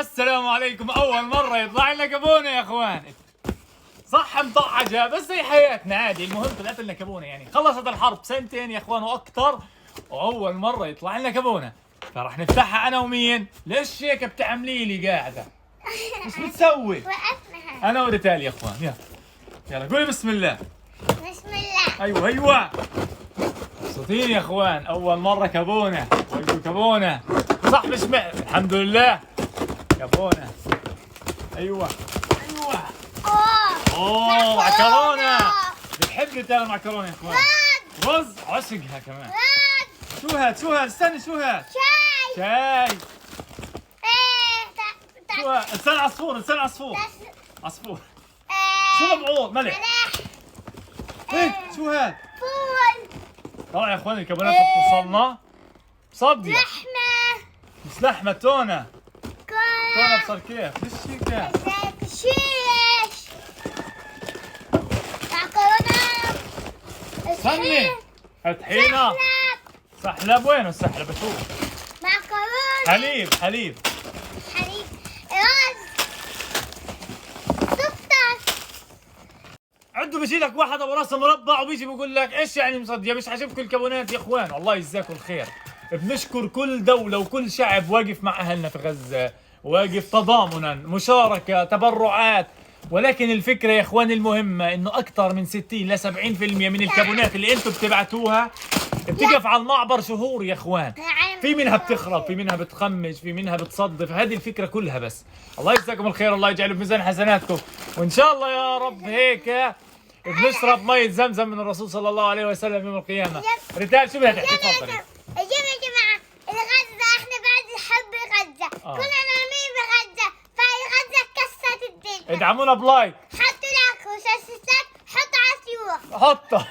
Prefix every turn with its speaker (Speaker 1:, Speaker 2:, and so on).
Speaker 1: السلام عليكم. اول مره يطلع لنا كابونه يا اخوان. صح مطعجه بس هي حياتنا عادي، المهم طلعت لنا كابونه. يعني خلصت الحرب سنتين يا اخوان واكثر، واول مره يطلع لنا كابونه، فراح نفتحها انا ومين. ليش هيك بتعملي لي قاعده؟ ايش بتسوي؟
Speaker 2: وقفنا.
Speaker 1: انا وريتال يا اخوان. يلا يلا قولي بسم الله.
Speaker 2: بسم الله.
Speaker 1: ايوه ايوه مبسوطين يا اخوان، اول مره كابونه. ويجوا كابونه صح مش الحمد لله كابونه. ايوه ايوه اوه معكرونه. بتحب ريتال المعكرونه يا اخوان. رز عشقها كمان. شو هاد شو هاد استني شو هاد؟ شاي. شو هاد؟ لسان عصفور لسان عصفور. عصفور. شو مبعوض ملح. ايه شو هاد؟
Speaker 2: فول.
Speaker 1: طلع يا اخوان الكابونات بتوصلنا صدق.
Speaker 2: لحمة.
Speaker 1: مش لحمة تونة. تونة
Speaker 2: كل.
Speaker 1: بصر كيف؟ ليش هيك؟
Speaker 2: شيش. معكرونة.
Speaker 1: استني طحينة. سحلب وينه السحلب اشوف؟
Speaker 2: معكرونة.
Speaker 1: حليب حليب.
Speaker 2: حليب. رز. سكر.
Speaker 1: عنده بيجي لك واحد ابو راس مربع وبيجي بيقول لك ايش يعني مصديه مش عاجبكم الكابونات يا اخوان. الله يجزاكم الخير. بنشكر كل دولة وكل شعب واقف مع اهلنا في غزة، واقف تضامنا مشاركة تبرعات. ولكن الفكرة يا اخوان المهمة انه اكثر من 60 ل 70% من الكابونات اللي انتم بتبعتوها بتقف على المعبر شهور يا اخوان. في منها بتخرب، في منها بتخمج، في منها بتصدف. هذه الفكرة كلها. بس الله يجزاكم الخير، الله يجعله في ميزان حسناتكم، وان شاء الله يا رب هيك بنشرب مية زمزم من الرسول صلى الله عليه وسلم يوم القيامة. ريتال شو بدها تحكي؟ تفضلي.
Speaker 2: يا جماعة الغزة احنا بعد نحب غزة. كنا نامين بغزة، فهي غزة كسرت الدنيا.
Speaker 1: ادعمونا بلايك.
Speaker 2: حطوا لايك وسبسكرايب. حطوا على السيوف.
Speaker 1: حطه